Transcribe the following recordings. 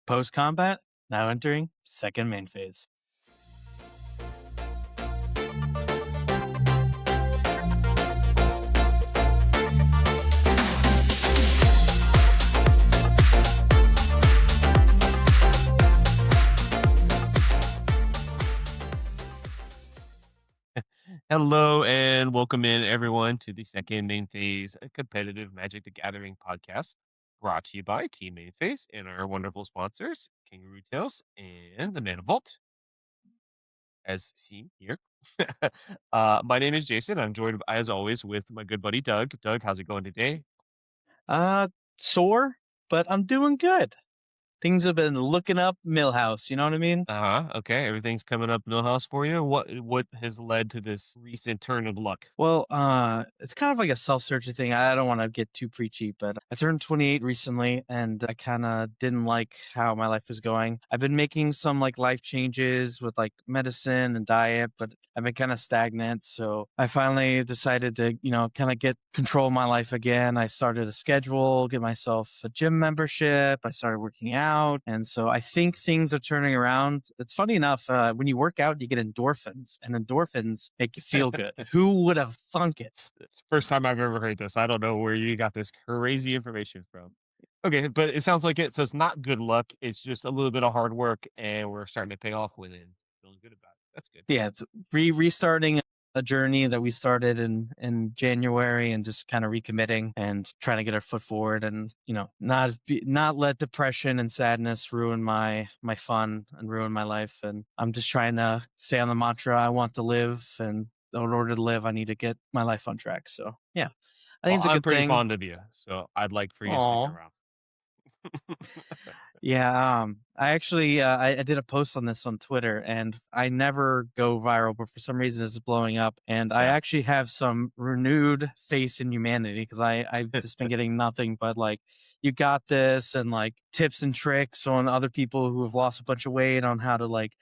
Post combat, now entering second main phase. Hello and welcome in everyone to the second main phase competitive Magic the Gathering podcast brought to you by Team Main Phase and our wonderful sponsors, Kangaroo Tales and the Mana Vault, as seen here. My name is Jason. I'm joined as always with my good buddy Doug. Doug, how's it going today? Uh, Sore, but I'm doing good. Things have been looking up Millhouse. You know what I mean? Okay. Everything's coming up Millhouse for you. What has led to this recent turn of luck? Well, it's kind of like a self-searching thing. I don't want to get too preachy, but I turned 28 recently, and I kind of didn't like how my life was going. I've been making some like life changes with like medicine and diet, but I've been kind of stagnant. So I finally decided to, kind of get control of my life again. I started a schedule, get myself a gym membership. I started working out, and so I think things are turning around. It's funny enough, when you work out, you get endorphins, and endorphins make you feel good. Who would have thunk it? First time I've ever heard this. I don't know where you got this crazy information from. Okay, but it sounds like so it's not good luck. It's just a little bit of hard work, and we're starting to pay off with it. Feeling good about it. That's good. Yeah, it's restarting a journey that we started in January, and just kind of recommitting and trying to get our foot forward, and not let depression and sadness ruin my fun and ruin my life. And I'm just trying to stay on the mantra: I want to live, and in order to live, I need to get my life on track. So yeah, I think Well, it's a I'm good pretty thing. fond of you, so I'd like for you to stick Aw. around. Yeah, I actually I did a post on this on Twitter, and I never go viral, but for some reason it's blowing up. And I Yeah. actually have some renewed faith in humanity, because I've just been getting nothing but like, you got this, and like tips and tricks on other people who have lost a bunch of weight on how to like,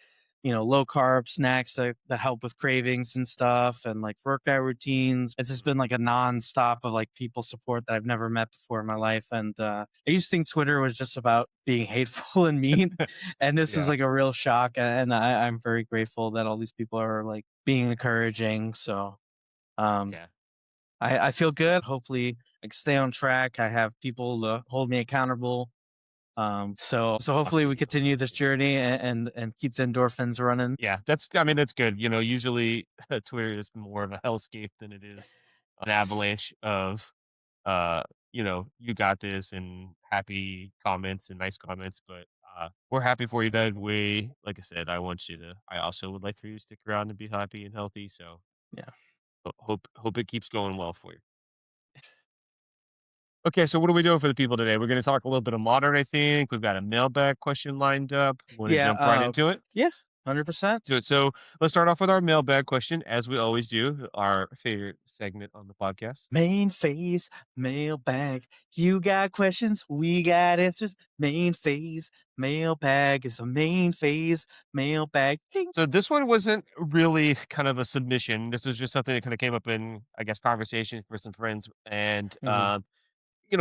low carb snacks that help with cravings and stuff, and like workout routines. It's just been like a nonstop of like people support that I've never met before in my life. And I used to think Twitter was just about being hateful and mean, and this is Yeah. like a real shock. And I'm very grateful that all these people are like being encouraging. So um, Yeah. I feel good. Hopefully, I can stay on track. I have people to hold me accountable. So hopefully we Awesome. continue this journey, and keep the endorphins running. Yeah, that's good. Usually Twitter is more of a hellscape than it is an avalanche of you got this and happy comments and nice comments. But we're happy for you, Doug. Like I said, I also would like for you to stick around and be happy and healthy. So Yeah. hope it keeps going well for you. Okay, so what are we doing for the people today? We're going to talk a little bit of modern, I think. We've got a mailbag question lined up. Want to Yeah. jump right into it? Yeah. 100%. Do it. So let's start off with our mailbag question, as we always do, our favorite segment on the podcast. Main phase, mailbag. You got questions, we got answers. Main phase, mailbag is a main phase, mailbag. Ding. So this one wasn't really kind of a submission. This was just something that kind of came up in, I guess, conversation for some friends, and Mhm.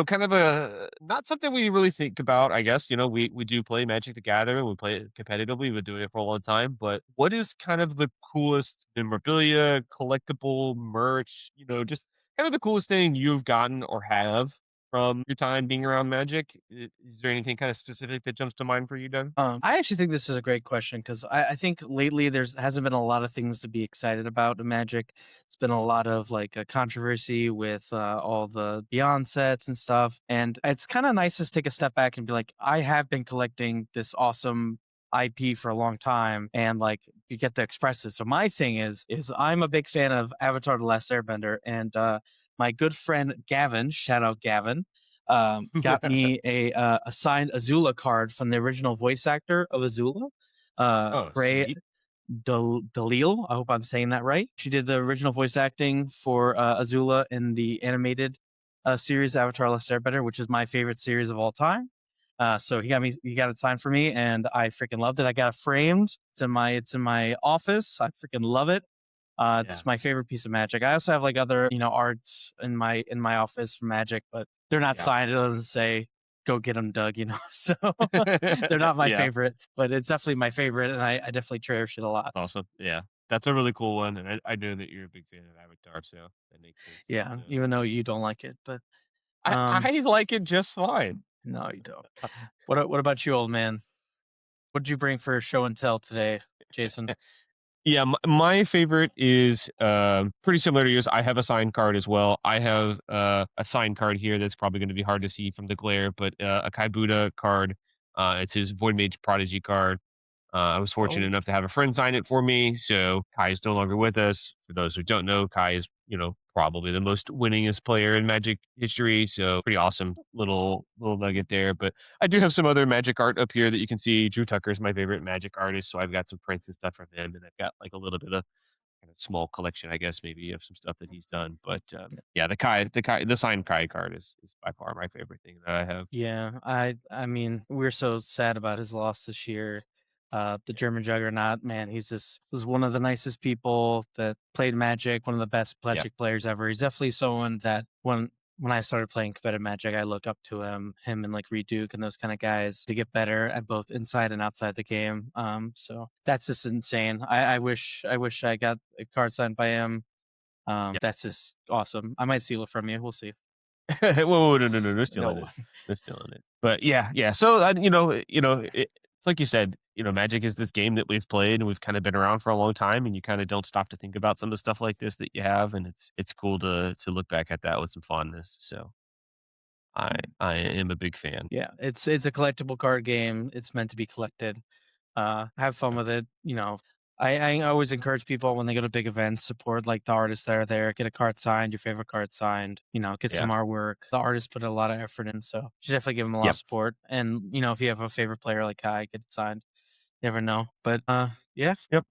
kind of a not something we really think about. I guess we do play Magic the Gathering. We play it competitively. We've been doing it for a long time. But what is kind of the coolest memorabilia, collectible merch? Just kind of the coolest thing you've gotten or have from your time being around Magic. Is there anything kind of specific that jumps to mind for you, Doug? I actually think this is a great question, because I think lately there's hasn't been a lot of things to be excited about in Magic. It's been a lot of like a controversy with all the Beyond sets and stuff, and it's kind of nice to take a step back and be like, I have been collecting this awesome IP for a long time, and like you get to express it. So my thing is I'm a big fan of Avatar: The Last Airbender, and my good friend Gavin, shout out Gavin, got me a signed Azula card from the original voice actor of Azula, Oh, Ray sweet. Dalil. I hope I'm saying that right. She did the original voice acting for Azula in the animated series Avatar: Last Airbender, which is my favorite series of all time. So he got it signed for me, and I freaking loved it. I got it framed. It's in my office. I freaking love it. Yeah. It's my favorite piece of Magic. I also have like other, arts in my office for Magic, but they're not Yeah. signed. It doesn't say go get them, Doug. So they're not my Yeah, favorite, but it's definitely my favorite, and I definitely cherish it a lot. awesome. Yeah, that's a really cool one, and I know that you're a big fan of Avatar, so that makes sense. Yeah, And, even though you don't like it, but I like it just fine. no, you don't. What about you, old man? What did you bring for show and tell today, Jason? Yeah, my favorite is pretty similar to yours. I have a signed card as well. I have a signed card here that's probably going to be hard to see from the glare, but a Kai Buddha card. It's his Void Mage Prodigy card. I was fortunate Oh, enough to have a friend sign it for me. So Kai is no longer with us. For those who don't know, Kai is, probably the most winningest player in Magic history. So pretty awesome little nugget there. But I do have some other Magic art up here that you can see. Drew Tucker is my favorite Magic artist, so I've got some prints and stuff from him, and I've got like a little bit of kind of small collection, I guess, maybe of some stuff that he's done. But yeah, the signed Kai card is by far my favorite thing that I have. yeah. I mean, we're so sad about his loss this year. The Yeah. German Juggernaut, man, he's just was one of the nicest people that played Magic, one of the best Yeah. Magic players ever. He's definitely someone that when I started playing competitive Magic, I look up to him and like Reed Duke and those kind of guys to get better at both inside and outside the game. So that's just insane. I wish I got a card signed by him. That's just awesome. I might steal it from you. We'll see. Whoa, no, no, no, no, stealing No. it. No stealing it. But yeah, yeah. So it's like you said, Magic is this game that we've played and we've kind of been around for a long time, and you kind of don't stop to think about some of the stuff like this that you have, and it's cool to look back at that with some fondness. So I am a big fan. Yeah, it's a collectible card game. It's meant to be collected. Have fun Yeah. with it. I always encourage people when they go to big events, support like the artists that are there. Get a card signed, your favorite card signed. Get some Yeah. artwork. The artists put a lot of effort in, so you should definitely give them a lot of Yep. support. And if you have a favorite player like Kai, get it signed. You never know, but yeah. Yep.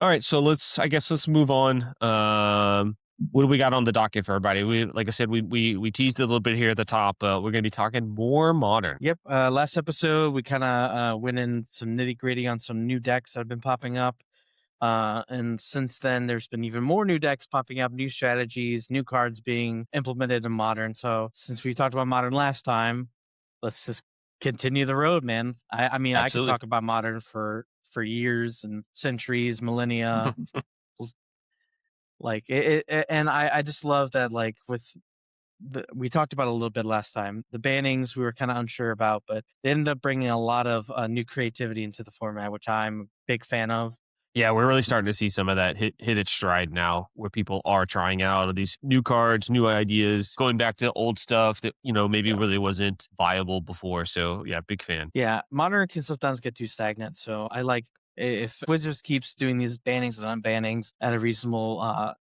All right, so I guess let's move on. What do we got on the docket for everybody? Like I said, we teased it a little bit here at the top. We're going to be talking more modern. Yep. Last episode we kind of went in some nitty gritty on some new decks that have been popping up. And since then, there's been even more new decks popping up, new strategies, new cards being implemented in Modern. So since we talked about Modern last time, let's just continue the road, man. I mean, I could Absolutely. talk about Modern for years and centuries, millennia. Like and I just love that. Like we talked about it a little bit last time. The bannings we were kind of unsure about, but they ended up bringing a lot of new creativity into the format, which I'm a big fan of. Yeah, we're really starting to see some of that hit its stride now, where people are trying out all of these new cards, new ideas, going back to old stuff that maybe really wasn't viable before. So yeah, big fan. Yeah, Modern can sometimes get too stagnant. So I like if Wizards keeps doing these bannings and unbannings at a reasonable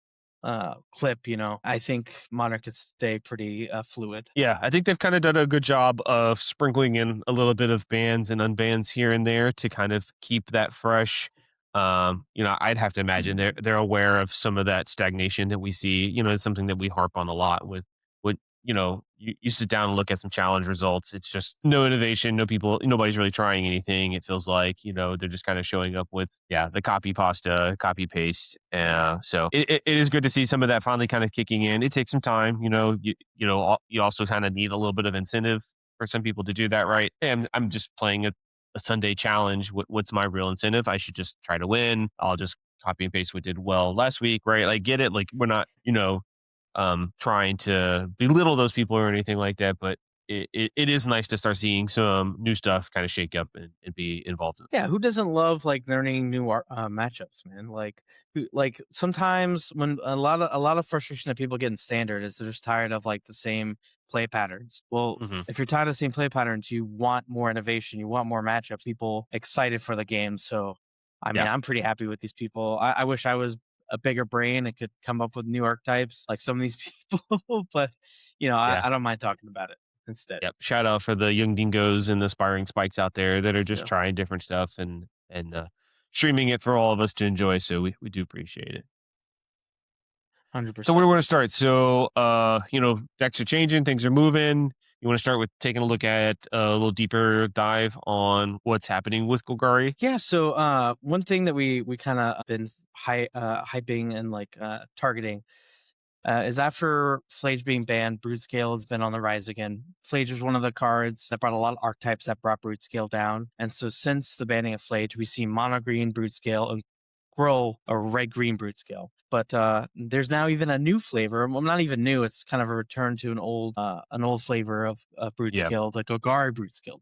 clip. I think Modern could stay pretty fluid. Yeah, I think they've kind of done a good job of sprinkling in a little bit of bans and unbans here and there to kind of keep that fresh. I'd have to imagine they're aware of some of that stagnation that we see. It's something that we harp on a lot with what you sit down and look at some challenge results. It's just no innovation, no people, nobody's really trying anything. It feels like, they're just kind of showing up with, the copy pasta, copy paste. So it is good to see some of that finally kind of kicking in. It takes some time, you also kind of need a little bit of incentive for some people to do that, right? And I'm just playing a Sunday challenge. What's my real incentive? I should just try to win. I'll just copy and paste what did well last week, right? Like, get it? Like, we're not, trying to belittle those people or anything like that, but it is nice to start seeing some new stuff kind of shake up and be involved in. Yeah, who doesn't love like learning new matchups, man? Like sometimes when a lot of frustration that people get in standard is they're just tired of like the same play patterns. Well, Hmm. if you're tired of the same play patterns, you want more innovation, you want more matchups, people excited for the game. So, I mean, Yeah, I'm pretty happy with these people. I wish I was a bigger brain and could come up with new archetypes like some of these people, but yeah. I don't mind talking about it instead. Yep. Shout out for the young dingoes and the aspiring spikes out there that are just Yeah, trying different stuff and streaming it for all of us to enjoy. So we do appreciate it. hundred So where percent. do we want to start? So decks are changing, things are moving. You want to start with taking a look at a little deeper dive on what's happening with Golgari? Yeah, so one thing that we kind of been hyping and like targeting is after Flage being banned, Brute Scale has been on the rise again. Flage was one of the cards that brought a lot of archetypes that brought Brute Scale down. And so since the banning of Flage, we see mono green Brute Scale and grow a red green Brute Scale. But there's now even a new flavor. Well, not even new. It's kind of a return to an old flavor of Brute Yeah. Scale, the Gogari Brute Scale.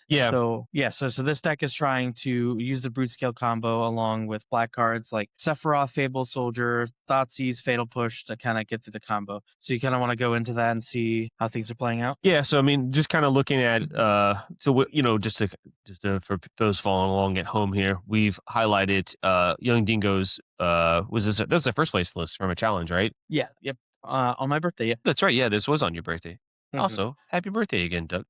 Yeah. So this deck is trying to use the brute scale combo along with black cards like Sephiroth, Fable Soldier, Thoughtseize, Fatal Push to kind of get through the combo. So you kind of want to go into that and see how things are playing out. Yeah, so I mean, just kind of looking at, for those following along at home here, we've highlighted Young Dingo's. That was the first place list from a challenge, right? Yeah, yep. On my birthday, yeah. That's right. Yeah, this was on your birthday. Mhm. Also, happy birthday again, Doug.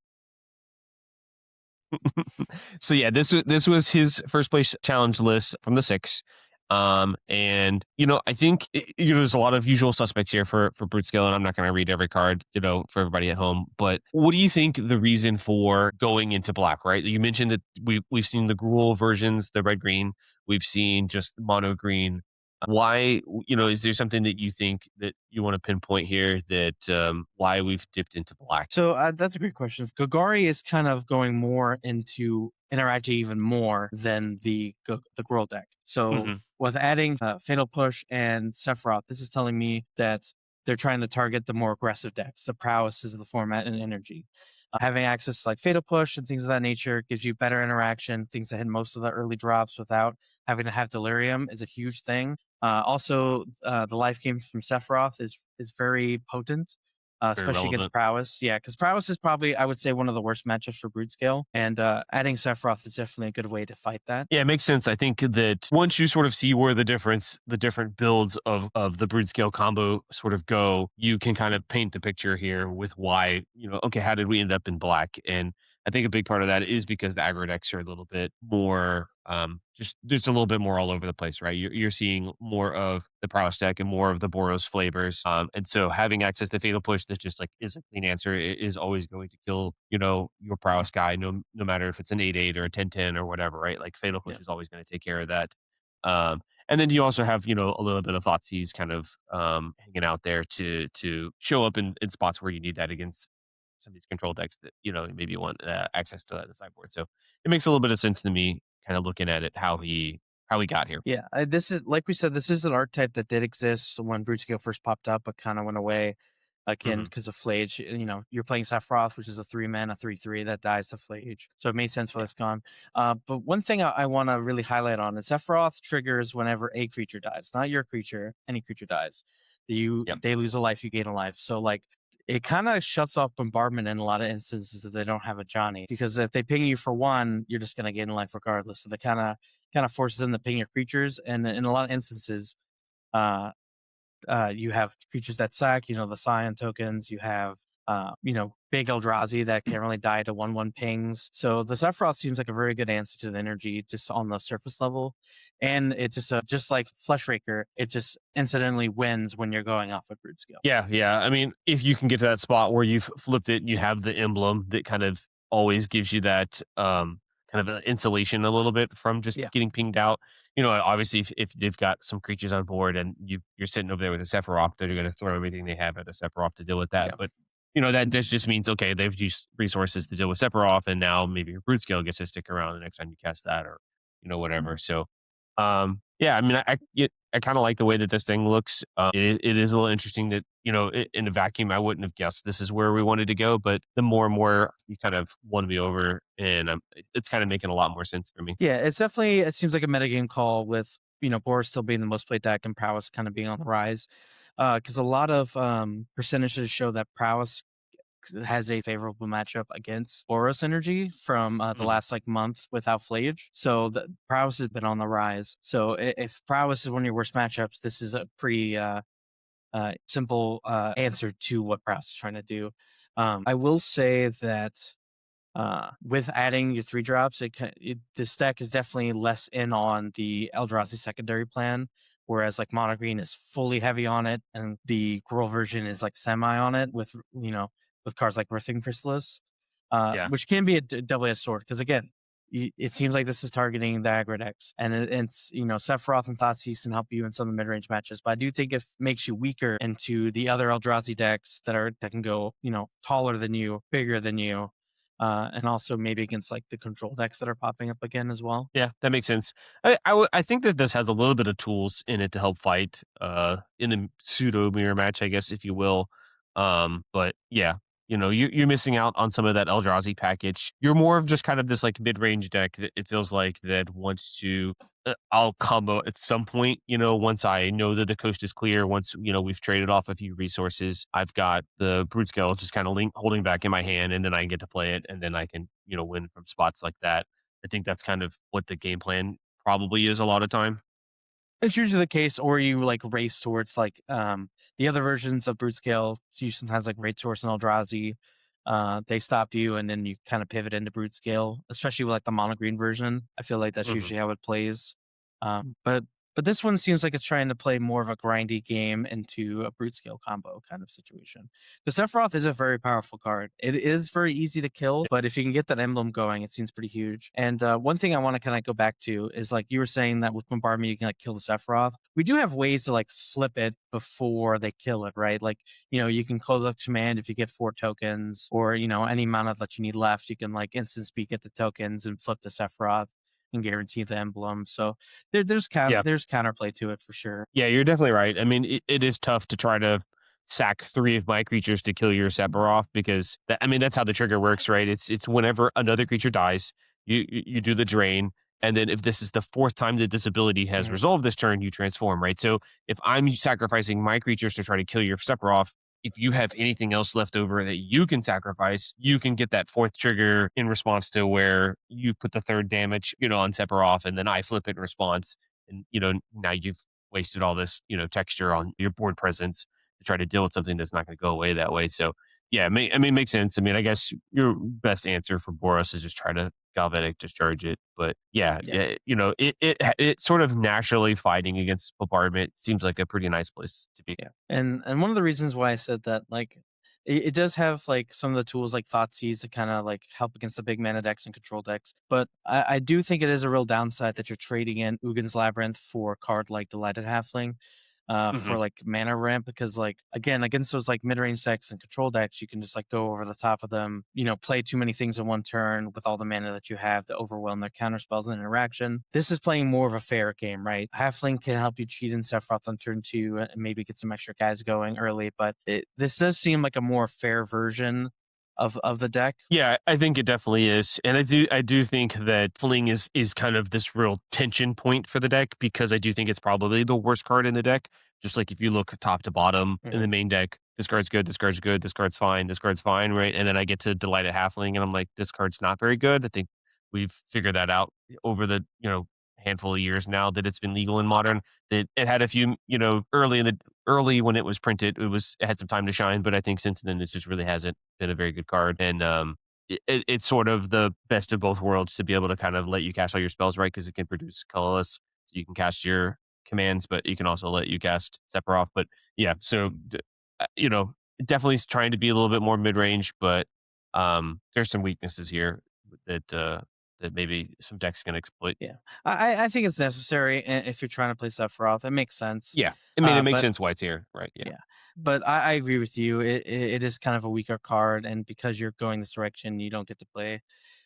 So yeah, this was his first place challenge list from the six. And I think there's a lot of usual suspects here for Brute Scale, and I'm not going to read every card, for everybody at home. But what do you think the reason for going into black? Right, you mentioned that we've seen the Gruul versions, the red green. We've seen just mono green. Why, is there something that you think that you want to pinpoint here that why we've dipped into black? So that's a great question. Gogari is kind of going more into interacting even more than the Gruul deck. So Hmm. with adding Fatal Push and Sephiroth, this is telling me that they're trying to target the more aggressive decks, the prowesses of the format and energy. Having access to like Fatal Push and things of that nature gives you better interaction, things that hit most of the early drops without having to have Delirium is a huge thing. The life gain from Sephiroth is very potent, Very especially against relevant. Prowess. Yeah, because Prowess is probably, I would say, one of the worst matchups for Brute Scale, and adding Sephiroth is definitely a good way to fight that. Yeah, it makes sense. I think that once you sort of see where the different builds of the brood scale combo sort of go, you can kind of paint the picture here with why, okay, how did we end up in black? And I think a big part of that is because the aggro decks are a little bit more, just a little bit more all over the place, right? You're seeing more of the prowess deck and more of the Boros flavors. And so having access to Fatal Push that just like is a clean answer is always going to kill, your prowess guy, no matter if it's an 8-8 or a 10-10 or whatever, right? Like Fatal Yeah. Push is always going to take care of that. And then you also have, a little bit of Thoughtseize kind of hanging out there to show up in spots where you need that against some of these control decks that, maybe you want access to that in the sideboard. So it makes a little bit of sense to me, kind of looking at it, how he got here. Yeah, this is like we said. This is an archetype that did exist when Brute Scale first popped up, but kind of went away again Hmm. because of Flage. You're playing Sephiroth, which is a 3 mana 3/3 that dies to Flage, so it made sense for Yeah. this con. But one thing I want to really highlight on is Sephiroth triggers whenever a creature dies, not your creature, any creature dies. Yep. They lose a life, you gain a life. So like it kind of shuts off bombardment in a lot of instances if they don't have a Johnny, because if they ping you for one, you're just gonna gain a life regardless. So they kind of forces them to ping your creatures, and in a lot of instances, uh, you have creatures that sack. The Scion tokens. You have big Eldrazi that can't really die to 1/1 pings. So the Sephiroth seems like a very good answer to the energy just on the surface level, and it's just like Fleshraker. It just incidentally wins when you're going off of Brute Scale. Yeah, yeah. I mean, if you can get to that spot where you've flipped it and you have the emblem that kind of always gives you that kind of insulation a little bit from just Yeah, getting pinged out. Obviously, if they've got some creatures on board and you're sitting over there with a Sephiroth, they're going to throw everything they have at a Sephiroth to deal with that. yeah. But that just means okay, they've used resources to deal with Sephiroth, and now maybe your brute scale gets to stick around the next time you cast that, or whatever. So, yeah, I mean, I kind of like the way that this thing looks. It is a little interesting that, in a vacuum, I wouldn't have guessed this is where we wanted to go. But the more and more you kind of won me over, and it's kind of making a lot more sense for me. Yeah, it seems like a metagame call with, Boris still being the most played deck and Prowess kind of being on the rise. Because a lot of percentages show that Prowess has a favorable matchup against Boros energy from the Mhm. last like month without Flage. So the Prowess has been on the rise. So if Prowess is one of your worst matchups, this is a pretty simple answer to what Prowess is trying to do. I will say that with adding your 3 drops, this deck is definitely less in on the Eldrazi secondary plan, whereas like Mono Green is fully heavy on it, and the Gruul version is like semi on it with cards like Rithing Chrysalis, Yeah. which can be a double-edged sword. Because again, it seems like this is targeting the aggro decks, and it's Sephiroth and Thoughtseize can help you in some of the mid range matches, but I do think it makes you weaker into the other Eldrazi decks that can go taller than you, bigger than you, and also maybe against like the control decks that are popping up again as well. Yeah, that makes sense. I think that this has a little bit of tools in it to help fight in the pseudo mirror match, I guess, if you will. But yeah, you're missing out on some of that Eldrazi package. You're more of just kind of this like mid range deck that it feels like that wants to. I'll combo at some point, once I know that the coast is clear, once, we've traded off a few resources, I've got the brute scale just kind of holding back in my hand, and then I get to play it, and then I can, win from spots like that. I think that's kind of what the game plan probably is a lot of time. It's usually the case, or you like race towards like the other versions of Brute Scale. You sometimes like race towards an Eldrazi. They stop you, and then you kind of pivot into Brute Scale, especially with like the mono green version. I feel like that's Mhm. usually how it plays. But this one seems like it's trying to play more of a grindy game into a Brute Scale combo kind of situation. Because Sephiroth is a very powerful card. It is very easy to kill, but if you can get that emblem going, it seems pretty huge. And one thing I want to kind of go back to is like you were saying that with Bombardment, you can like kill the Sephiroth. We do have ways to like flip it before they kill it, right? Like, you can close up command if you get 4 tokens, or, any mana that you need left, you can like instant speak at the tokens and flip the Sephiroth and guarantee the emblem. So Yeah. there's counterplay to it for sure. Yeah, you're definitely right. I mean, it is tough to try to sack 3 of my creatures to kill your Sephiroth because I mean, that's how the trigger works, right? It's whenever another creature dies, you do the drain, and then if this is the 4th time that this ability has Mhm. resolved this turn, you transform, right? So, if I'm sacrificing my creatures to try to kill your Sephiroth, if you have anything else left over that you can sacrifice, you can get that 4th trigger in response to where you put the 3rd damage, on Sephiroth, and then I flip it in response, and now you've wasted all this texture on your board presence to try to deal with something that's not going to go away that way. So yeah, I mean, it makes sense. I mean, I guess your best answer for Boros is just try to galvanic discharge it. But yeah, Yeah. yeah, it sort of naturally fighting against bombardment seems like a pretty nice place to be. Yeah. And one of the reasons why I said that, like, it does have like some of the tools like Thoughtseize to kind of like help against the big mana decks and control decks. But I do think it is a real downside that you're trading in Ugin's Labyrinth for a card like Delighted Halfling. For Hmm. like mana ramp, because like again against those like mid-range decks and control decks, you can just like go over the top of them, play too many things in one turn with all the mana that you have to overwhelm their counter spells and interaction. This is playing more of a fair game, right? Halfling can help you cheat in Sephiroth on turn 2 and maybe get some extra guys going early, but this does seem like a more fair version of the deck. Yeah, I think it definitely is, and I do think that Fling is kind of this real tension point for the deck because I do think it's probably the worst card in the deck. Just like if you look top to bottom in the Mhm. main deck, this card's good, this card's good, this card's fine, this card's fine, right? And then I get to Delighted Halfling, and I'm like, this card's not very good. I think we've figured that out over the handful of years now that it's been legal in Modern. That it had a few early when it was printed, it had some time to shine, but I think since then it just really hasn't been a very good card. And it's sort of the best of both worlds to be able to kind of let you cast all your spells right because it can produce colorless, so you can cast your commands, but you can also let you cast Sephiroth. But yeah, so definitely trying to be a little bit more mid range, but there's some weaknesses here that maybe some decks can exploit. Yeah, I think it's necessary if you're trying to play Sephiroth. It makes sense. Yeah, I mean it makes But sense why it's here, right? Yeah. yeah, but I agree with you. It is kind of a weaker card, and because you're going this direction, you don't get to play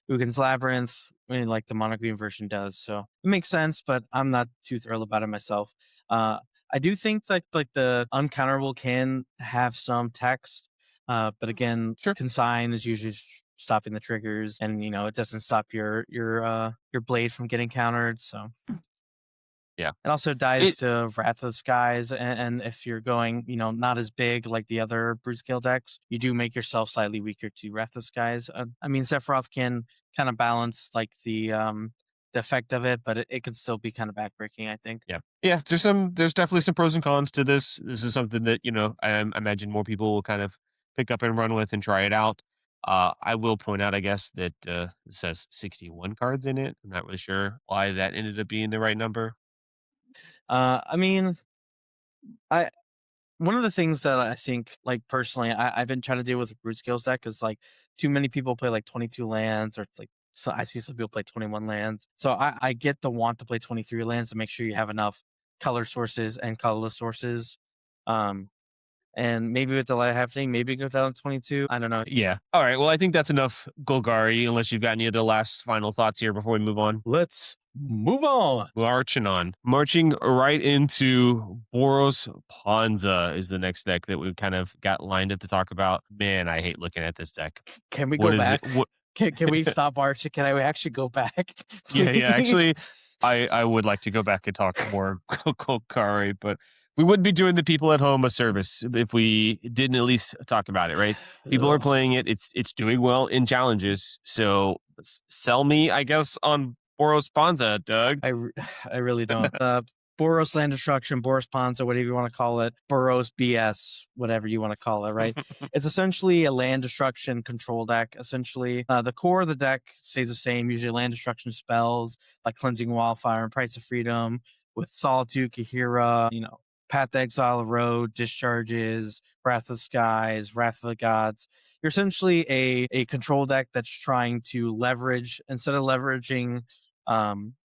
Ugin's Labyrinth, like the mono green version does. So it makes sense, but I'm not too thrilled about it myself. Uh, I do think that like the uncounterable can have some text, but again, Sure. consign is usually stopping the triggers, and it doesn't stop your blade from getting countered. So Yeah. it also It dies to Wrath of the Skies, and if you're going, not as big like the other brute scale decks, you do make yourself slightly weaker to Wrath of the Skies. I mean, Sephiroth can kind of balance like the effect of it, but it can still be kind of backbreaking, I think. Yeah. Yeah, there's definitely some pros and cons to this. This is something that, I imagine more people will kind of pick up and run with and try it out. I will point out, I guess, that this has 61 cards in it. I'm not really sure why that ended up being the right number. I mean, I one of the things that I think, like personally, I've been trying to deal with the brute scales deck is like too many people play like 22 lands, or it's like So I see some people play 21 lands. So I get the want to play 23 lands to make sure you have enough color sources and colorless sources. Um, and maybe with the light happening, maybe go down to 22. I don't know. Yeah. All right. Well, I think that's enough Golgari, unless you've got any other last final thoughts here before we move on. Let's move on. Marching on. Marching right into Boros Panza is the next deck that we've kind of got lined up to talk about. Man, I hate looking at this deck. Can we What go is it? back? What? Can we stop Archie? Can I actually go back? Yeah. Please? Actually, I would like to go back and talk more Golgari, but we would be doing the people at home a service if we didn't at least talk about it, right? People are Ugh. playing it. It's doing well in challenges. So sell me, I guess, on Boros Panza, Doug. I really don't. Boros Land Destruction, Boros Ponza, whatever you want to call it, Boros BS, whatever you want to call it, right? It's essentially a land destruction control deck. Essentially, the core of the deck stays the same. Usually, land destruction spells like Cleansing Wildfire and Price of Freedom with Solitude, Kahira, Path to Exile Road, Discharges, Wrath of the Skies, Wrath of the Gods. You're essentially a control deck that's trying to leverage, instead of leveraging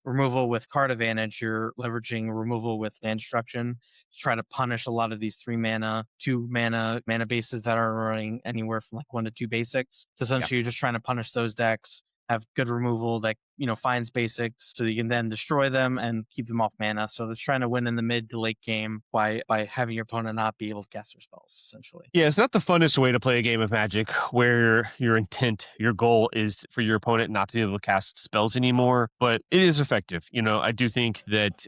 removal with card advantage, you're leveraging removal with land destruction to try to punish a lot of these 3 mana, 2 mana bases that are running anywhere from like 1 to 2 basics. So Yeah. essentially, you're just trying to punish those decks, have good removal that finds basics, so you can then destroy them and keep them off mana. So they're trying to win in the mid to late game by having your opponent not be able to cast their spells. Essentially, Yeah, it's not the funnest way to play a game of Magic where your intent, your goal is for your opponent not to be able to cast spells anymore, but it is effective. I do think that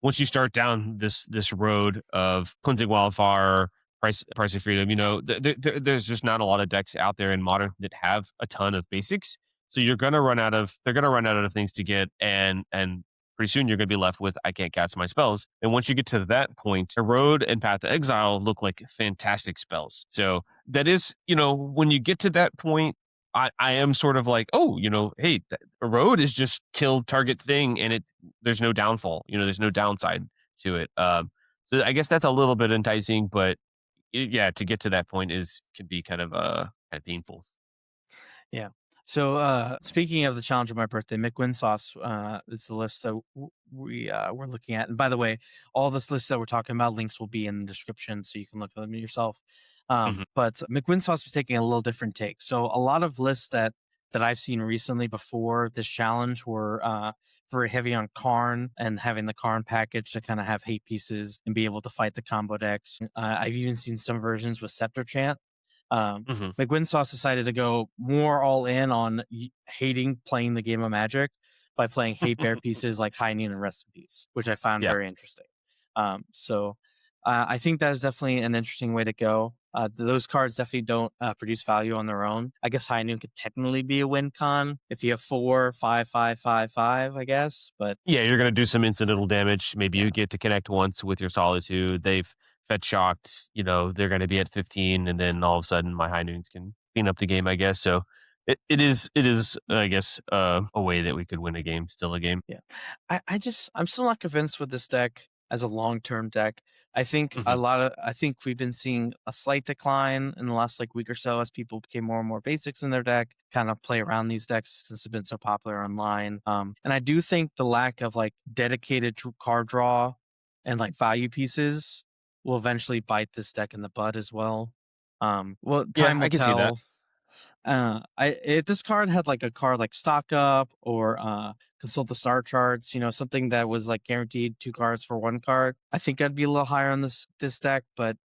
once you start down this road of Cleansing Wildfire, Price of Freedom, there's just not a lot of decks out there in Modern that have a ton of basics. So they're gonna run out of things to get, and pretty soon you're gonna be left with I can't cast my spells. And once you get to that point, Erode and Path to Exile look like fantastic spells. So that is, when you get to that point, I am sort of like, oh, hey, Erode is just kill target thing, and there's no downfall. There's no downside to it. So I guess that's a little bit enticing, but yeah, to get to that point can be kind of painful. yeah. So speaking of the challenge of my birthday, McWinsauce is the list that we're looking at. And by the way, all this list that we're talking about, links will be in the description, so you can look at them yourself. Mhm. But McWinsauce was taking a little different take. So a lot of lists that I've seen recently before this challenge were very heavy on Karn and having the Karn package to kind of have hate pieces and be able to fight the combo decks. I've even seen some versions with Scepter Chant. Mhm. McWinsauce decided to go more all in on hating playing the game of Magic by playing hate bear pieces like High Noon and Rest in Peace, which I found Yeah. very interesting. So I think that is definitely an interesting way to go. Those cards definitely don't produce value on their own. I guess High Noon could technically be a win con if you have 4, 5, 5, 5, 5, I guess. But Yeah, you're gonna do some incidental damage. Maybe yeah, you get to connect once with your Solitude. They've fed shocked. They're gonna be at 15, and then all of a sudden, my High Noons can clean up the game. I guess so. It is. I guess a way that we could win a game. Still a game. yeah. I'm still not convinced with this deck as a long-term deck. Hmm. I think we've been seeing a slight decline in the last like week or so as people became more and more basics in their deck, kind of play around these decks since it's been so popular online. And I do think the lack of like dedicated card draw and like value pieces will eventually bite this deck in the butt as well. Well, Yeah, time will I can see that. tell. If this card had like a card like Stock Up or Consult the Star Charts, something that was like guaranteed 2 cards for 1 card, I think I'd be a little higher on this deck. But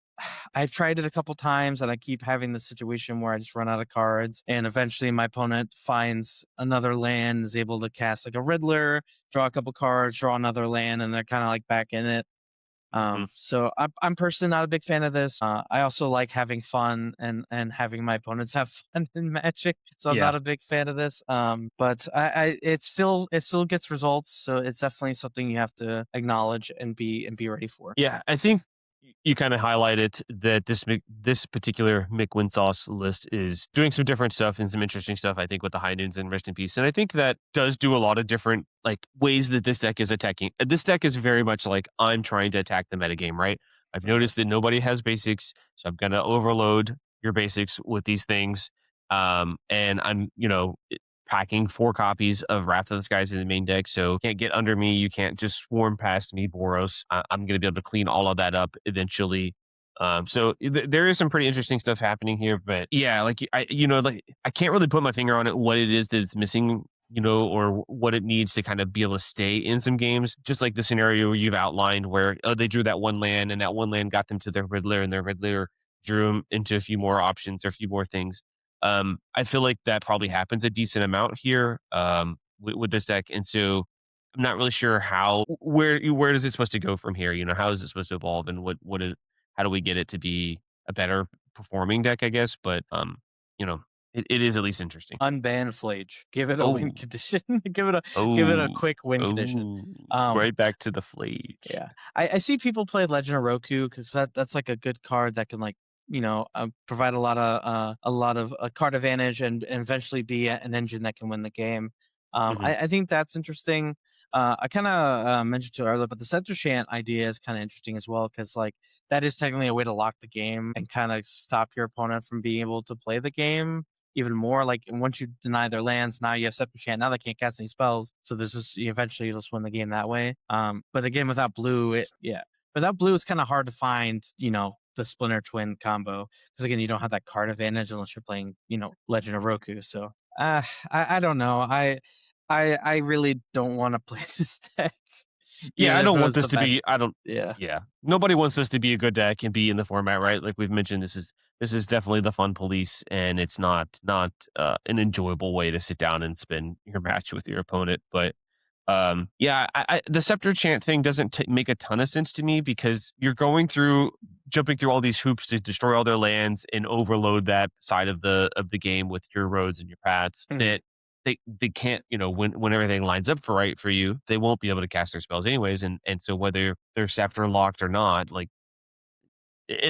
I've tried it a couple times, and I keep having the situation where I just run out of cards, and eventually my opponent finds another land, is able to cast like a Riddler, draw a couple cards, draw another land, and they're kind of like back in it. Mhm. So I'm personally not a big fan of this. I also like having fun and having my opponents have fun in Magic. So I'm Yeah. not a big fan of this. But it still gets results. So it's definitely something you have to acknowledge and be ready for. Yeah, I think you kind of highlighted that this particular Mick Winsauce list is doing some different stuff and some interesting stuff. I think with the High Noons and Rest in Peace, and I think that does do a lot of different like ways that this deck is attacking. This deck is very much like I'm trying to attack the metagame, right? I've noticed that nobody has basics, so I'm gonna overload your basics with these things, and I'm packing 4 copies of Wrath of the Skies in the main deck, so you can't get under me, you can't just swarm past me, Boros. I'm gonna be able to clean all of that up eventually. There is some pretty interesting stuff happening here, but yeah, like like I can't really put my finger on it what it is that's missing, or what it needs to kind of be able to stay in some games. Just like the scenario you've outlined where they drew that one land and that one land got them to their Riddler and their Riddler drew them into a few more options or a few more things. I feel like that probably happens a decent amount here with this deck, and so I'm not really sure where is it supposed to go from here. How is it supposed to evolve, and what is how do we get it to be a better performing deck? I guess, but you know, it is at least interesting. Unban Flage. Give it a win Oh, condition. Give it a oh, quick win condition. oh! Um, Right back to the Flage. yeah, I see people play Legend of Roku because that's like a good card that can like provide a lot of card advantage and eventually be an engine that can win the game. Hmm. I think that's interesting. I kind of mentioned to earlier, but the Scepter Chant idea is kind of interesting as well because like that is technically a way to lock the game and kind of stop your opponent from being able to play the game even more. Like once you deny their lands, now you have Scepter Chant. Now they can't cast any spells, so there's just eventually you'll just win the game that way. But again, without blue, without blue, it's kind of hard to find the Splinter Twin combo because again, you don't have that card advantage unless you're playing Legend of Roku. So I don't know. I really don't want to play this deck, Yeah, even I if don't it want was this the to be. best. I don't. Yeah. Yeah, nobody wants this to be a good deck and be in the format, right? Like we've mentioned, this is definitely the fun police, and it's not an enjoyable way to sit down and spend your match with your opponent. But yeah, the Scepter Chant thing doesn't make a ton of sense to me because you're jumping through all these hoops to destroy all their lands and overload that side of the game with your roads and your paths Mhm. that they can't, when everything lines up for you, they won't be able to cast their spells anyways. And so whether they're scepter locked or not, like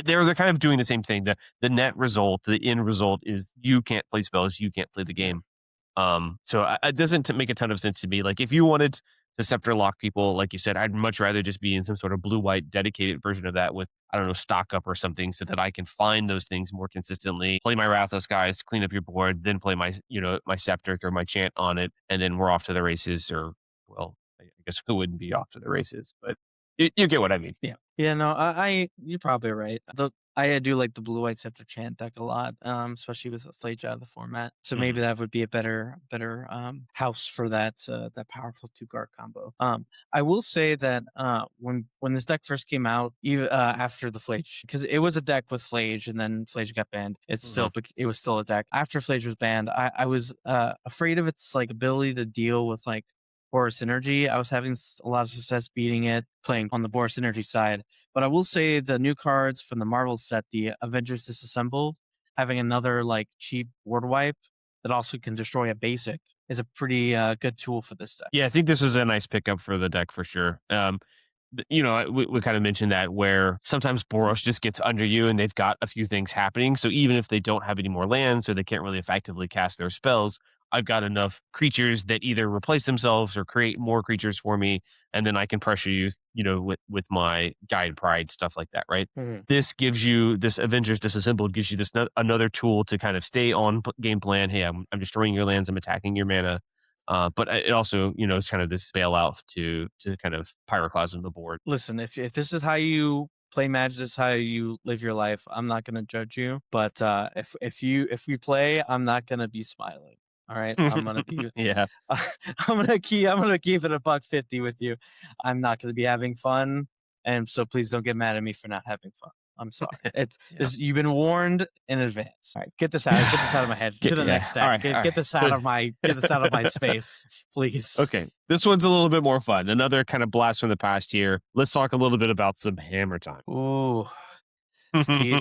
they're kind of doing the same thing. The net result, the end result is you can't play spells, you can't play the Yeah. game. It doesn't make a ton of sense to me. Like if you wanted to scepter lock people, like you said, I'd much rather just be in some sort of blue white dedicated version of that with, I don't know, stock up or something so that I can find those things more consistently, play my Rathos guys, clean up your board, then play my scepter, throw my chant on it, and then we're off to the races. Or, well, I guess we wouldn't be off to the races, but you get what I mean. Yeah. Yeah, no, you're probably right. I do like the blue white scepter chant deck a lot, especially with Flage out of the format. So Mhm. maybe that would be a better house for that powerful two guard combo. I will say that when this deck first came out, even after the Flage, because it was a deck with Flage and then Flage got banned. Mhm. It was still a deck after Flage was banned. I was afraid of its like ability to deal with like Boros Synergy. I was having a lot of success beating it, playing on the Boros Synergy side. But I will say the new cards from the Marvel set, the Avengers Disassembled, having another like cheap board wipe that also can destroy a basic is a pretty good tool for this deck. Yeah, I think this was a nice pickup for the deck for sure. We kind of mentioned that where sometimes Boros just gets under you and they've got a few things happening. So even if they don't have any more lands or they can't really effectively cast their spells, I've got enough creatures that either replace themselves or create more creatures for me, and then I can pressure you, with my Guide Pride stuff like that, right? Mhm. This Avengers Disassembled gives you this another tool to kind of stay on game plan. Hey, I'm destroying your lands, I'm attacking your mana, but it also, is kind of this bailout to kind of pyroclasm the board. Listen, if this is how you play Magic, this is how you live your life. I'm not gonna judge you, but if we play, I'm not gonna be smiling. All right, I'm gonna be Yeah. I'm gonna keep it a buck 50 with you. I'm not gonna be having fun, and so please don't get mad at me for not having fun. I'm sorry. Yeah. You've been warned in advance. All right, get this out of my head. To the Yeah. next All deck. right. All Get right. this So, out of my space, please. okay. This one's a little bit more fun. Another kind of blast from the past here. Let's talk a little bit about some hammer time. Ooh, see,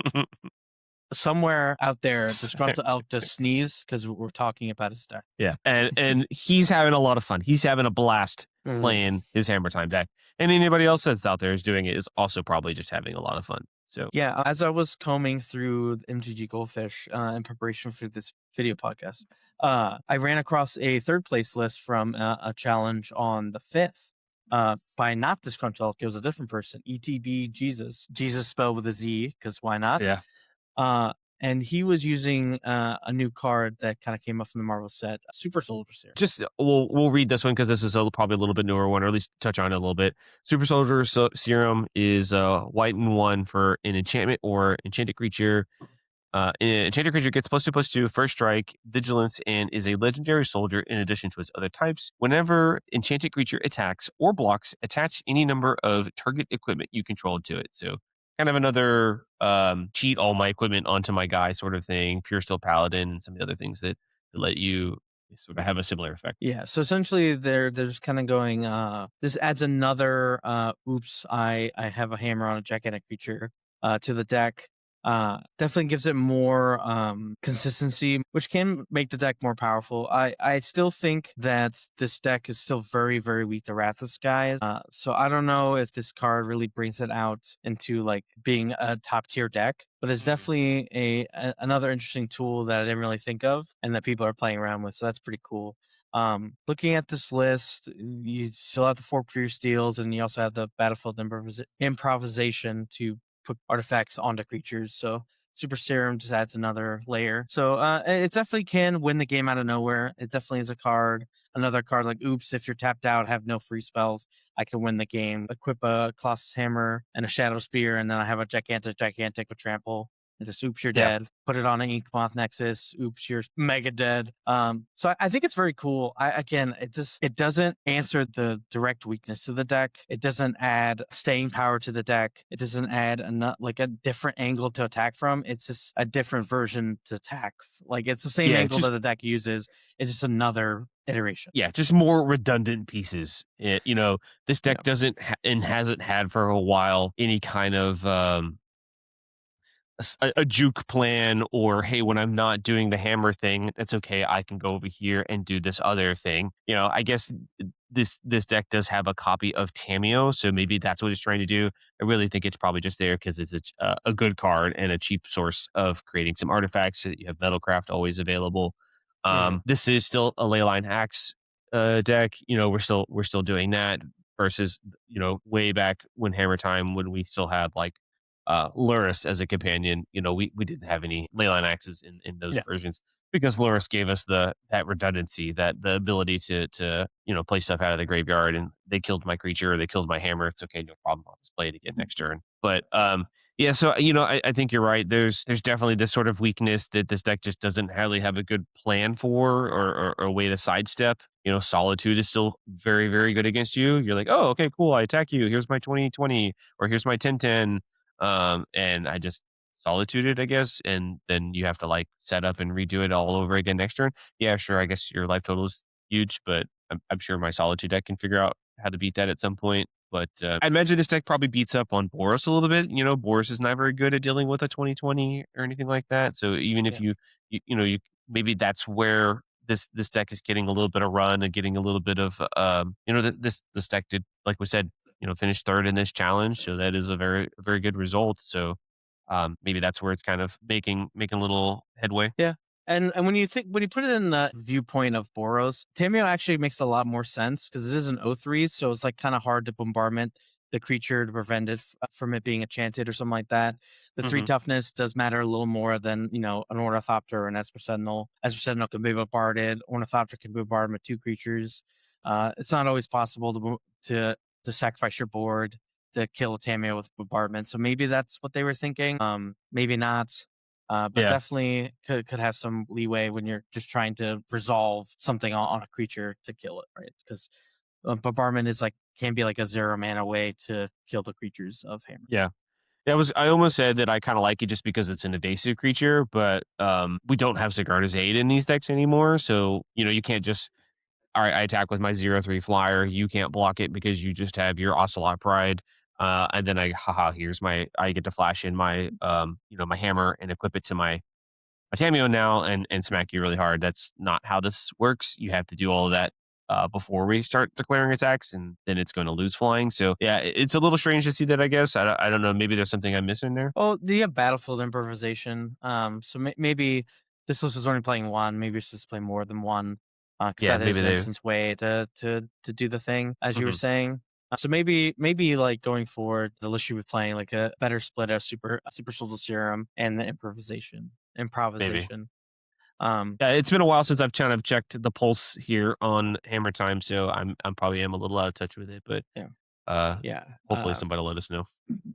somewhere out there, disgruntled elk just sneeze because we're talking about his deck. Yeah. And he's having a lot of fun. He's having a blast Mhm. playing his hammer time deck. And anybody else that's out there is doing it is also probably just having a lot of fun. So Yeah, as I was combing through the MTG Goldfish in preparation for this video podcast, I ran across a third place list from a challenge on the 5th by not Disgruntled Elk. It was a different person, ETB Jesus. Jesus spelled with a Z, because why not? yeah. Uh, and he was using a new card that kind of came up from the Marvel set, Super Soldier Serum. Just we'll read this one because this is probably a little bit newer one, or at least touch on it a little bit. Super Soldier Serum is white and one for an enchantment or enchanted creature. Enchanted creature gets +2/+2, first strike, vigilance, and is a legendary soldier in addition to its other types. Whenever enchanted creature attacks or blocks, attach any number of target equipment you control to it. So kind of another cheat all my equipment onto my guy sort of thing. Pure Steel Paladin and some of the other things that let you sort of have a similar effect. Yeah, so essentially they're just kind of going this adds another oops, I have a hammer on a gigantic creature to the deck. Definitely gives it more consistency, which can make the deck more powerful. I still think that this deck is still very, very weak to Wrath of Skies. So I don't know if this card really brings it out into like being a top tier deck, but it's Mm. definitely another interesting tool that I didn't really think of and that people are playing around with. So that's pretty cool. Looking at this list, you still have the four pure steals, and you also have the battlefield improvisation to put artifacts onto creatures. So Super Serum just adds another layer. So it definitely can win the game out of nowhere. It definitely is a card. Another card like Oops, if you're tapped out, have no free spells, I can win the game. Equip a Colossus Hammer and a Shadow Spear, and then I have a gigantic with trample. And just oops, you're Yeah, dead. Put it on an Inkmoth Nexus. Oops, you're mega dead. So I think it's very cool. Again, it doesn't answer the direct weakness to the deck. It doesn't add staying power to the deck. It doesn't add like a different angle to attack from. It's just a different version to attack. Like it's the same yeah, it's angle that just the deck uses. It's just another iteration. yeah, just more redundant pieces. This Yeah. deck doesn't and hasn't had for a while any kind of a juke plan, or hey, when I'm not doing the hammer thing, that's okay. I can go over here and do this other thing. I guess this deck does have a copy of Tameo, so maybe that's what it's trying to do. I really think it's probably just there because it's a good card and a cheap source of creating some artifacts. So that you have Metalcraft always available. Hmm. This is still a Leyline Axe deck. We're still doing that versus way back when Hammer Time, when we still had like Lurrus as a companion. We didn't have any Leyline Axes in those Yeah. versions because Lurrus gave us that redundancy, that the ability to play stuff out of the graveyard, and they killed my creature or they killed my hammer. It's okay, no problem. I'll just play it again next turn. But yeah, so I think you're right. There's definitely this sort of weakness that this deck just doesn't really have a good plan for, or a way to sidestep. Solitude is still very, very good against you. You're like, oh, okay, cool. I attack you. Here's my 20/20, or here's my 10/10, and I just solitude it, I guess, and then you have to like set up and redo it all over again next turn. Yeah, sure. I guess your life total is huge, but I'm sure my solitude deck can figure out how to beat that at some point. But I imagine this deck probably beats up on Boros a little bit. Boros is not very good at dealing with a 20/20 or anything like that. So even if Yeah. you maybe that's where this deck is getting a little bit of run and getting a little bit of this deck did, like we said, finish third in this challenge. So that is a very, very good result. So maybe that's where it's kind of making a little headway. Yeah. And when you put it in the viewpoint of Boros, Tameo actually makes a lot more sense because it is an O3, so it's like kind of hard to bombardment the creature to prevent it from it being enchanted or something like that. The three Hmm. toughness does matter a little more than an Ornithopter or an Esper Sentinel. Esper Sentinel can be bombarded. Ornithopter can be bombarded with two creatures. It's not always possible to sacrifice your board to kill a Tameo with bombardment. So maybe that's what they were thinking. Maybe not. But Yeah, definitely could have some leeway when you're just trying to resolve something on a creature to kill it, right? Because bombardment is like can be like a zero mana way to kill the creatures of Hammer. yeah. I almost said that I kind of like it just because it's an evasive creature, but we don't have Sigarda's Aid in these decks anymore. So you can't just, all right, I attack with my 0/3 flyer. You can't block it because you just have your Ocelot Pride. And then I get to flash in my my hammer and equip it to my Tameo now, and smack you really hard. That's not how this works. You have to do all of that before we start declaring attacks, and then it's going to lose flying. So yeah, it's a little strange to see that. I guess I don't know. Maybe there's something I'm missing there. Oh, do you have battlefield improvisation? So maybe this list was only playing one. Maybe it's just play more than one, because Yeah, that maybe is an they. instance way to do the thing as you were Mhm. saying. So maybe like going forward, the list you be playing like a better split of super soldier serum and the improvisation. maybe. improvisation. Um, Yeah, it's been a while since I've kind of checked the pulse here on Hammer Time, so I'm probably am a little out of touch with it, but yeah, uh, yeah, hopefully somebody will let us know.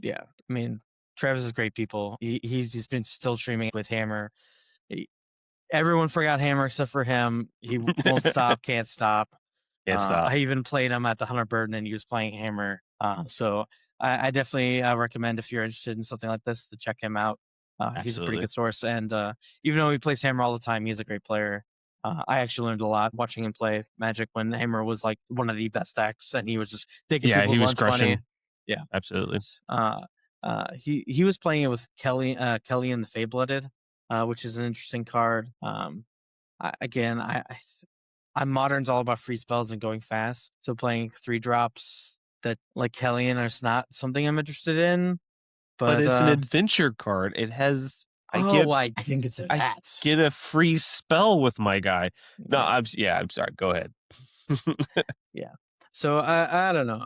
yeah. I mean, Travis is great people. He's been still streaming with Hammer. He, everyone forgot Hammer except for him. He won't stop, can't stop. Can't stop. I even played him at the Hunter Burden, and he was playing Hammer. So I definitely recommend if you're interested in something like this to check him out. He's a pretty Absolutely. good source, and even though he plays Hammer all the time, he's a great player. I actually learned a lot watching him play Magic when Hammer was like one of the best decks, and he was just taking Yeah, he people's was lunch money. crushing. Yeah, Absolutely. he was playing it with Kelly and the Fey Blooded, which is an interesting card. Again, I'm modern's all about free spells and going fast. So playing 3 drops that like Kellyan is not something I'm interested in. But But it's an adventure card. It has oh, I think it's I that. get a free spell with my guy. No, Yeah, I'm sorry. Go ahead. yeah. So I don't know.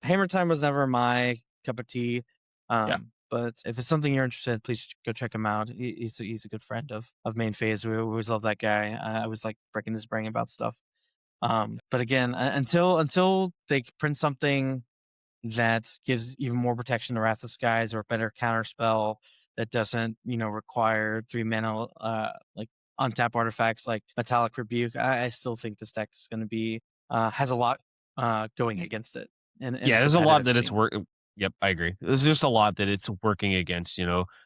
Hammer Time was never my cup of tea. Yeah. But if it's something you're interested in, please go check him out. He's a good friend of Main Phase. We always love that guy. I was like breaking his brain about stuff. But again, until they print something that gives even more protection to Wrath of Skies or a better counter spell that doesn't, require 3 mana like untap artifacts like Metallic Rebuke. I still think this deck is gonna be has a lot going against it in the Yeah, there's a lot competitive that it's scene. work. Yep, I agree. There's just a lot that it's working against.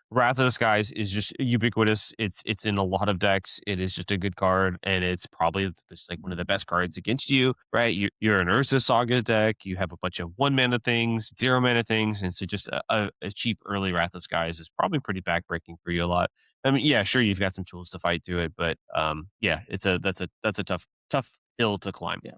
Wrath of the Skies is just ubiquitous. It's in a lot of decks. It is just a good card, and it's probably just like one of the best cards against you. Right? You're an Urza Saga deck. You have a bunch of 1 mana things, 0 mana things, and so just a cheap early Wrath of Skies is probably pretty backbreaking for you a lot. I mean, yeah, sure, you've got some tools to fight through it, but yeah, that's a tough hill to climb. Yeah.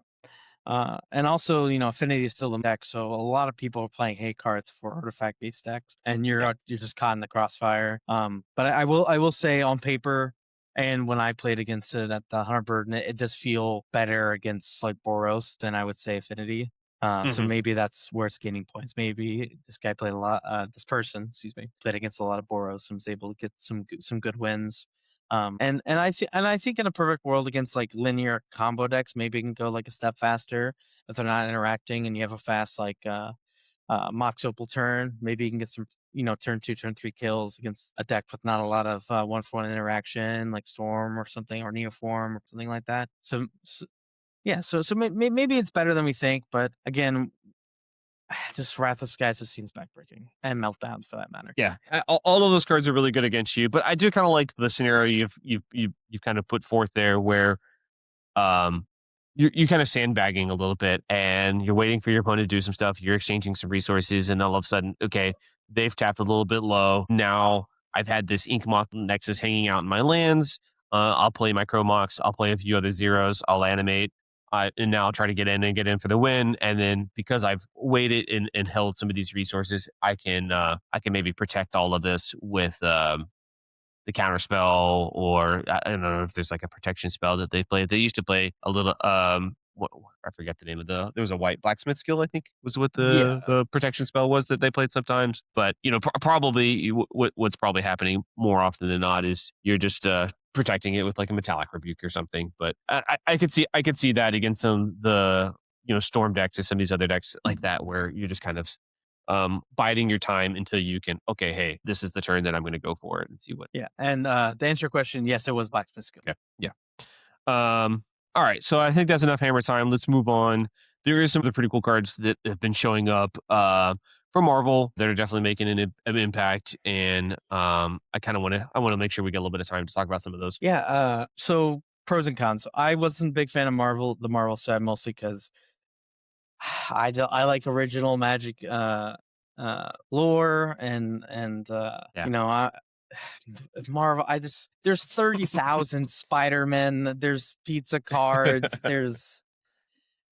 And also, Affinity is still the deck, so a lot of people are playing hate cards for artifact based decks, and Yeah. you're just caught in the crossfire. But I will say on paper, and when I played against it at the Hunter Burden, it does feel better against like Boros than I would say Affinity. So Hmm. maybe that's where it's gaining points. Maybe this guy played a lot. This person, excuse me, played against a lot of Boros and was able to get some good wins. And I think in a perfect world against like linear combo decks, maybe it can go like a step faster if they're not interacting, and you have a fast like Mox Opal turn. Maybe you can get some turn 2, turn 3 kills against a deck with not a lot of 1-for-1 interaction, like Storm or something, or Neoform or something like that. So yeah, maybe it's better than we think, but again, just Wrath of Skies just seems backbreaking, and Meltdown for that matter. Yeah, all of those cards are really good against you, but I do kind of like the scenario you've kind of put forth there, where um you kind of sandbagging a little bit, and you're waiting for your opponent to do some stuff. You're exchanging some resources, and all of a sudden, okay, they've tapped a little bit low. Now I've had this Inkmoth Nexus hanging out in my lands. I'll play my Chromox. I'll play a few other zeros. I'll animate. And now I'll try to get in for the win. And then because I've waited and held some of these resources, I can maybe protect all of this with the counter spell, or I don't know if there's like a protection spell that they play. They used to play a little I forget the name of there was a white blacksmith skill, I think was what the Yeah, the protection spell was that they played sometimes. But probably what's probably happening more often than not is you're just protecting it with like a metallic rebuke or something. But I could see that against some the storm decks or some of these other decks like that, where you're just kind of biding your time until you can, okay, hey, this is the turn that I'm going to go for it and see what. yeah. And to answer your question, yes, it was Blacksmith Skill. Okay. Yeah. All right. So I think that's enough hammer time. Let's move on. There is some other pretty cool cards that have been showing up from Marvel that are definitely making an impact. And I want to make sure we get a little bit of time to talk about some of those. Yeah. So pros and cons. I wasn't a big fan of the Marvel side, mostly because I like original Magic lore and Yeah. Marvel. There's 30,000 Spider-Man. There's pizza cards.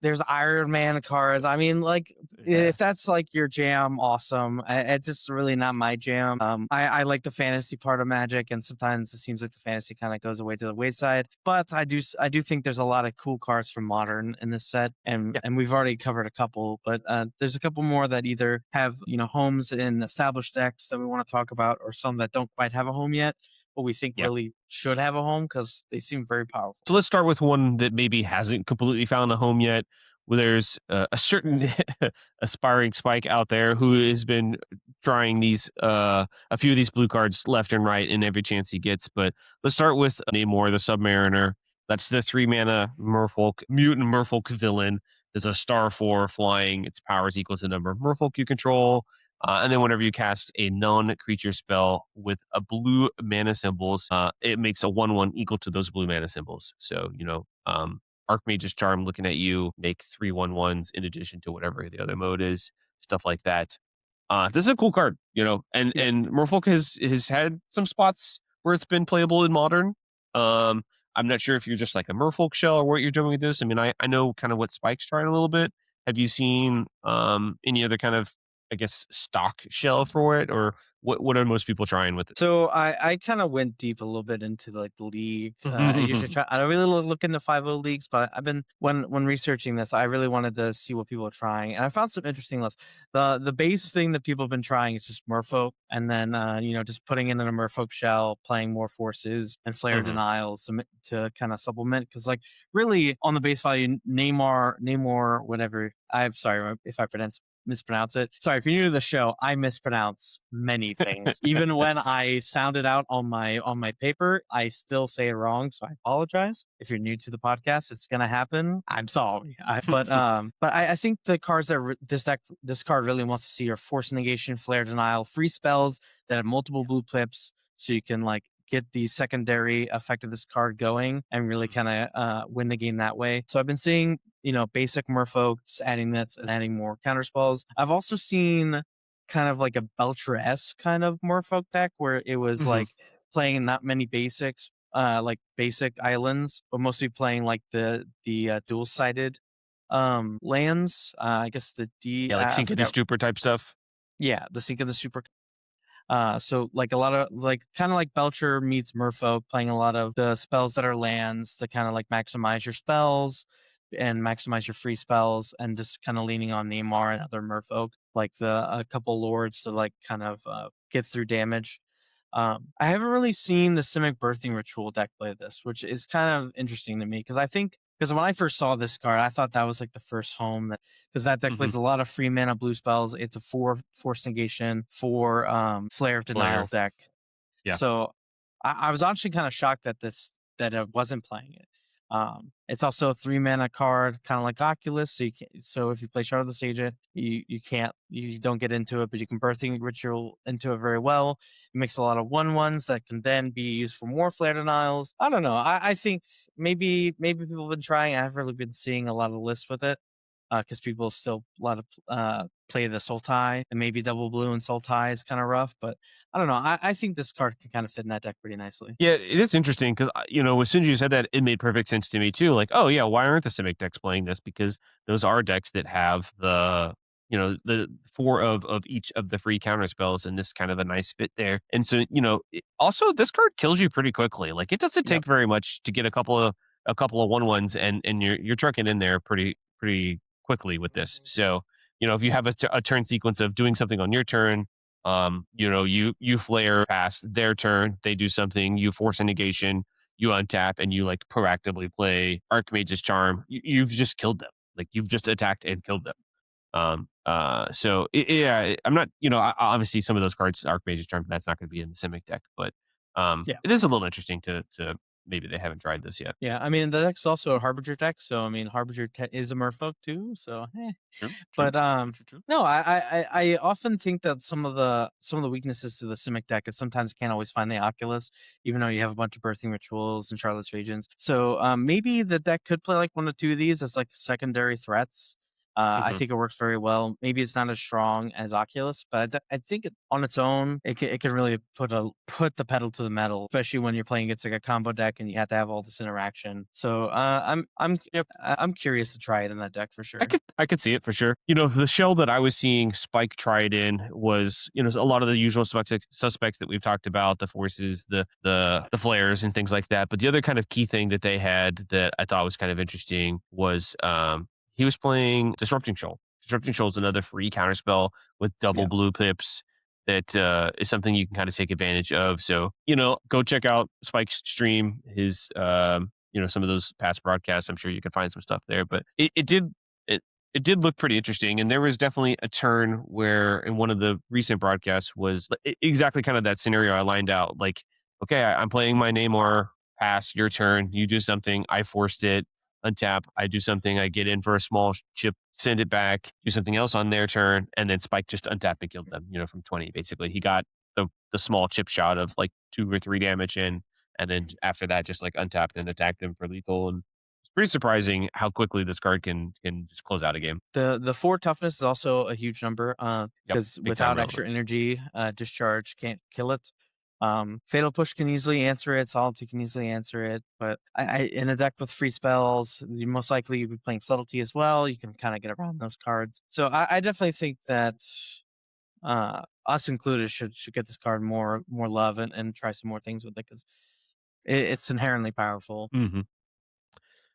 There's Iron Man cards. I mean, like, Yeah. if that's like your jam, awesome. It's just really not my jam. I like the fantasy part of Magic, and sometimes it seems like the fantasy kind of goes away to the wayside. But I do think there's a lot of cool cards from Modern in this set, and Yeah. and we've already covered a couple, but there's a couple more that either have homes in established decks that we want to talk about, or some that don't quite have a home yet. but we think Yeah. really should have a home because they seem very powerful. So let's start with one that maybe hasn't completely found a home yet. Where there's a certain aspiring Spike out there who has been trying these a few of these blue cards left and right in every chance he gets. But let's start with Namor, the Submariner. That's the 3 mana Merfolk mutant Merfolk villain. There's a star 4 flying. Its power is equal to the number of Merfolk you control. And then whenever you cast a non-creature spell with a blue mana symbols, it makes a 1/1 equal to those blue mana symbols. So, Archmage's Charm looking at you, make 3/1/1s in addition to whatever the other mode is, stuff like that. This is a cool card, and Yeah. Merfolk has had some spots where it's been playable in Modern. Um, I'm not sure if you're just like a Merfolk shell or what you're doing with this. I mean, I know kind of what Spike's trying a little bit. Have you seen any other kind of, I guess, stock shell for it, or what are most people trying with it? So I kind of went deep a little bit into like the league. I usually try. I don't really look into 5.0 leagues, but I've been when researching this, I really wanted to see what people are trying, and I found some interesting lists. The base thing that people have been trying is just Merfolk, and then just putting in a Merfolk shell, playing more forces and flare Mhm. denials to kind of supplement. Because like really on the base value, Namor, whatever. I'm sorry if I mispronounce it. Sorry, if you're new to the show, I mispronounce many things. Even when I sound it out on my paper, I still say it wrong. So I apologize. If you're new to the podcast, it's gonna happen. I'm sorry. I think the cards that this card really wants to see are Force Negation, Flare Denial, free spells that have multiple blue clips, so you can like get the secondary effect of this card going and really kind of win the game that way. So I've been seeing basic Merfolks, adding that and adding more counter spells. I've also seen kind of like a Belcher-esque kind of Merfolk deck where it was Mhm. like playing not many basics, like basic islands, but mostly playing like the dual sided lands. I guess the D Yeah, like I Sink of the forgot. Stupor type stuff. Yeah, the Sink of the Super. So like a lot of like kind of like Belcher meets Merfolk, playing a lot of the spells that are lands to kind of like maximize your spells and maximize your free spells, and just kind of leaning on Neymar and other Merfolk, like a couple lords to like kind of get through damage. I haven't really seen the Simic Birthing Ritual deck play this, which is kind of interesting to me because when I first saw this card, I thought that was like the first home that because that deck Mhm. plays a lot of free mana blue spells. It's a 4 Force Negation for Flare of Denial Player. deck. Yeah. So I was actually kind of shocked that it wasn't playing it. It's also a 3 mana card, kind of like Oculus. So if you play Shardless Agent, you don't get into it, but you can Birthing Ritual into it very well. It makes a lot of 1/1s that can then be used for more Flare Denials. I don't know. I think maybe people have been trying. I haven't really been seeing a lot of lists with it because people still a lot of play the Sultai, and maybe double blue and Sultai is kind of rough. But I don't know. I think this card can kind of fit in that deck pretty nicely. Yeah, it is interesting because as soon as you said that, it made perfect sense to me too. Like, oh yeah, why aren't the Simic decks playing this? Because those are decks that have the 4 of each of the free counter spells, and this kind of a nice fit there. And so also this card kills you pretty quickly. Like it doesn't Yep. take very much to get a couple of 1/1s, and you're trucking in there pretty quickly with this. So if you have a turn sequence of doing something on your turn, you flare past their turn, they do something, you force a negation, you untap, and you like proactively play Archmage's Charm. You've just killed them. Like you've just attacked and killed them. Yeah, I'm not, obviously some of those cards, Archmage's Charm, that's not going to be in the Simic deck, but Yeah. it is a little interesting to maybe they haven't tried this yet. Yeah. I mean, the deck's also a Harbinger deck, so I mean, Harbinger is a Merfolk too. So, True, true, but true, true, true. no, I often think that some of the weaknesses to the Simic deck is sometimes you can't always find the Oculus, even though you have a bunch of Birthing Rituals and Charlotte's Regions. So maybe the deck could play like one or two of these as like secondary threats. I Mhm. think it works very well. Maybe it's not as strong as Oculus, but I think on its own, it can really put the pedal to the metal, especially when you're playing against like a combo deck and you have to have all this interaction. So Yep. I'm curious to try it in that deck for I sure. could I could see it for sure. The shell that I was seeing Spike try it in was, a lot of the usual suspects that we've talked about, the forces, the flares and things like that. But the other kind of key thing that they had that I thought was kind of interesting was he was playing Disrupting Shoal. Disrupting Shoal is another free counterspell with double Yeah. blue pips that is something you can kind of take advantage of. So, go check out Spike's stream, his, some of those past broadcasts. I'm sure you can find some stuff there, but it, it did look pretty interesting. And there was definitely a turn where in one of the recent broadcasts was exactly kind of that scenario I lined out. Like, okay, I'm playing my Namor pass, your turn, you do something, I forced it, untap, I do something, I get in for a small chip, send it back, do something else on their turn, and then Spike just untapped and killed them, from 20, basically. He got the small chip shot of like 2 or 3 damage in, and then after that, just like untapped and attacked them for lethal. And it's pretty surprising how quickly this card can just close out a game. The 4 toughness is also a huge number, Yep, because big time without relevant. extra energy, discharge can't kill it. Fatal Push can easily answer it, Solitude can easily answer it, but I in a deck with free spells, you most likely you'll be playing Subtlety as well, you can kinda get around those cards. So I definitely think that, us included should get this card more love and try some more things with it 'cause it's inherently powerful. Mhm.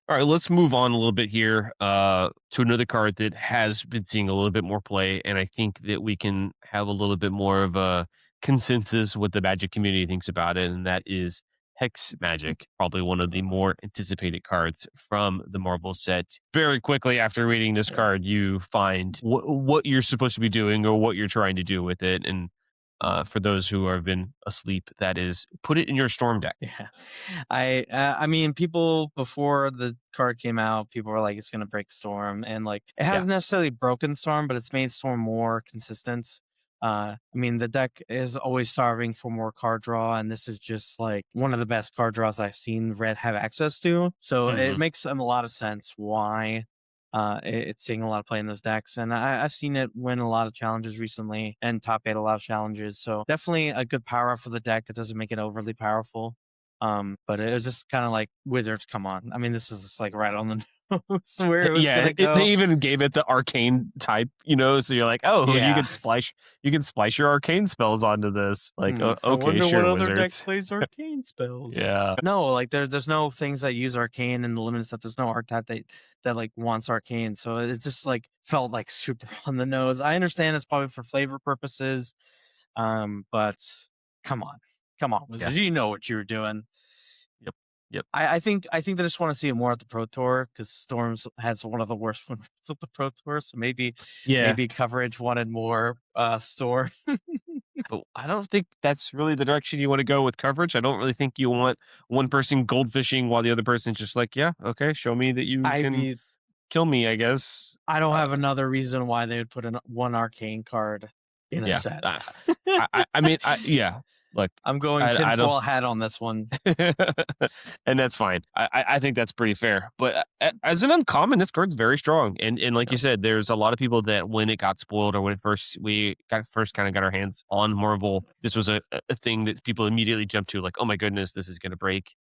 All right, let's move on a little bit here to another card that has been seeing a little bit more play, and I think that we can have a little bit more of a consensus what the Magic community thinks about it, and that is Hex Magic, probably one of the more anticipated cards from the Marvel set. Very quickly after reading this Yeah. card, you find what you're supposed to be doing or what you're trying to do with it, and for those who have been asleep, that is put it in your Storm deck. Yeah. I mean, people before the card came out, people were like, "It's gonna break Storm," and, like, it Yeah. hasn't necessarily broken Storm, but it's made Storm more consistent. I mean, the deck is always starving for more card draw, and this is just, like, one of the best card draws I've seen Red have access to, so it Hmm. makes, a lot of sense why, it's seeing a lot of play in those decks, and I've seen it win a lot of challenges recently and top 8 a lot of challenges, so definitely a good power up for the deck that doesn't make it overly powerful. But it was just kind of like Wizards, come on. I mean, this is just like right on the nose where it was Yeah, gonna they go. even gave it the arcane type, so you're like, "Oh, Yeah. you can splice your arcane spells onto this." Like, I okay, wonder what sure, other deck wizards. plays arcane spells. Yeah. No, like there's no things that use arcane in the limited set. There's no archetype that like wants arcane. So it just like felt like super on the nose. I understand it's probably for flavor purposes. But come on. Come on, Yeah. Wizards. You know what you were doing. Yep. Yep. I think they just want to see it more at the Pro Tour because Storms has one of the worst ones at the Pro Tour. So Yeah. maybe coverage wanted more Storm. But I don't think that's really the direction you wanna go with coverage. I don't really think you want one person goldfishing while the other person's just like, "Yeah, okay, show me that you I can mean, kill me, I guess." I don't Uh, have another reason why they would put one arcane card in a yeah. set. I mean, yeah. Look, I'm going I don't. tinfoil hat on this one. And that's fine. I think that's pretty fair. But as an uncommon, this card's very strong. And like you Yep. said, there's a lot of people that when it got spoiled or when it first we got first kind of got our hands on Marvel, this was a thing that people immediately jumped to, like, oh my goodness, this is gonna break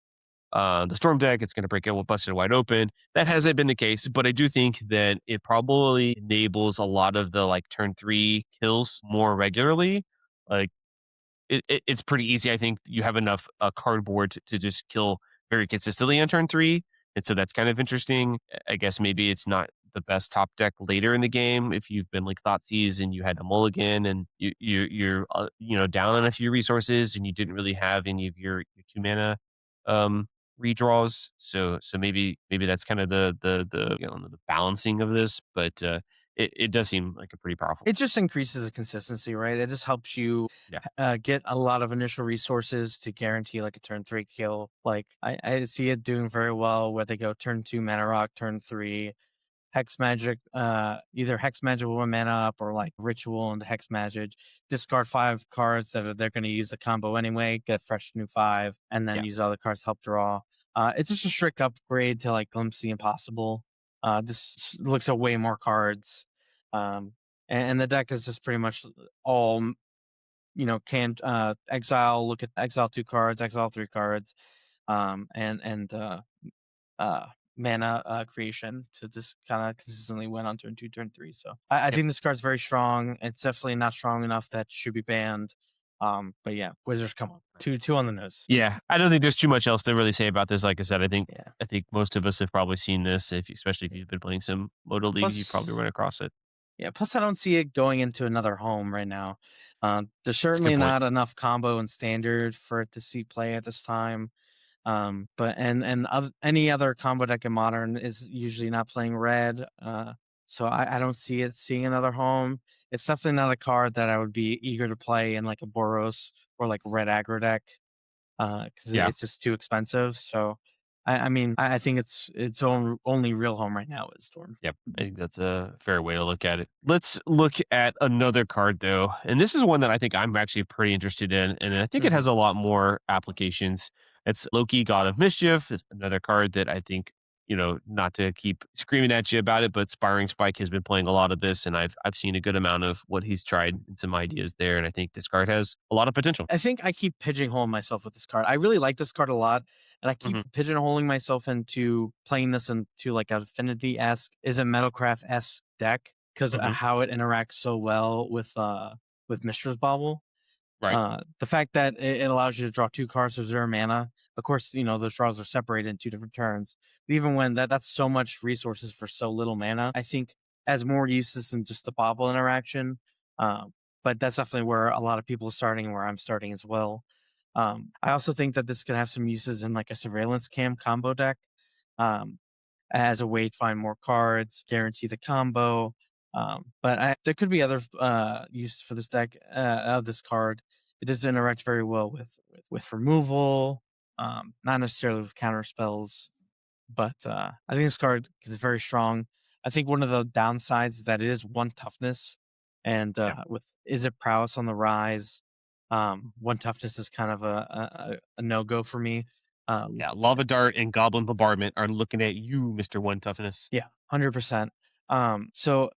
the Storm deck. It's gonna break it busted wide open. That hasn't been the case, but I do think that it probably enables a lot of the like turn 3 kills more regularly. Like it's pretty easy. I think you have enough cardboard to just kill very consistently on turn 3, and so that's kind of interesting. I guess maybe it's not the best top deck later in the game if you've been like Thoughtseize and you had a mulligan and you're down on a few resources and you didn't really have any of your 2 mana um redraws. So maybe that's kind of the balancing of this, but it does seem like a pretty powerful. It just increases the consistency, right? It just helps you Yeah. get a lot of initial resources to guarantee like a turn 3 kill. Like I see it doing very well where they go turn 2 mana rock, turn 3 Hex Magic, either Hex Magic with 1 mana up or like Ritual and Hex Magic. Discard 5 cards that they're going to use the combo anyway, get a fresh new 5, and then Yeah. use other cards to help draw. It's just a strict upgrade to like Glimpse the Impossible. Just looks at way more cards. And the deck is just pretty much all, can exile, look at exile 2 cards, exile 3 cards, and uh, mana creation to just kind of consistently win on turn 2, turn 3. So I Yep. think this card's very strong. It's definitely not strong enough that should be banned. But yeah, Wizards, come on, two on the nose. Yeah, I don't think there's too much else to really say about this. Like I said, Yeah. I think most of us have probably seen this. If especially if you've been playing some Moto leagues, you probably Plus, run across it. Yeah, plus I don't see it going into another home right now. There's That's a good certainly point. not enough combo and standard for it to see play at this time. But any other combo deck in modern is usually not playing red. So I don't see it seeing another home. It's definitely not a card that I would be eager to play in like a Boros or like red aggro deck, because Yeah. it's just too expensive. So I mean I think its own only real home right now is Storm. Yep, I think that's a fair way to look at it. Let's look at another card though, and this is one that I think I'm actually pretty interested in, and I think it Hmm. has a lot more applications. It's Loki, God of Mischief. It's another card that I think, not to keep screaming at you about it, but Spiring Spike has been playing a lot of this, and I've seen a good amount of what he's tried and some ideas there, and I think this card has a lot of potential. I think I keep pigeonholing myself with this card. I really like this card a lot, and I keep Hmm. pigeonholing myself into playing this into like an Affinity esque, is a Metalcraft esque deck because Hmm. how it interacts so well with Mishra's Bauble. Right. The fact that it allows you to draw 2 cards for 0 mana. Of course, those draws are separated in 2 different turns. But even when that's so much resources for so little mana, I think has more uses than just the bobble interaction. Um, but that's definitely where a lot of people are starting, where I'm starting as well. I also think that this could have some uses in like a surveillance cam combo deck. Um, as a way to find more cards, guarantee the combo. There could be other uses for this deck of this card. It does interact very well with removal, not necessarily with counter spells, but I think this card is very strong. I think one of the downsides is that it is one toughness, and Yeah. with is it prowess on the rise, one toughness is kind of a no go for me. Um, Yeah. Lava Dart and Goblin Bombardment are looking at you, Mister One Toughness. Yeah, 100%. So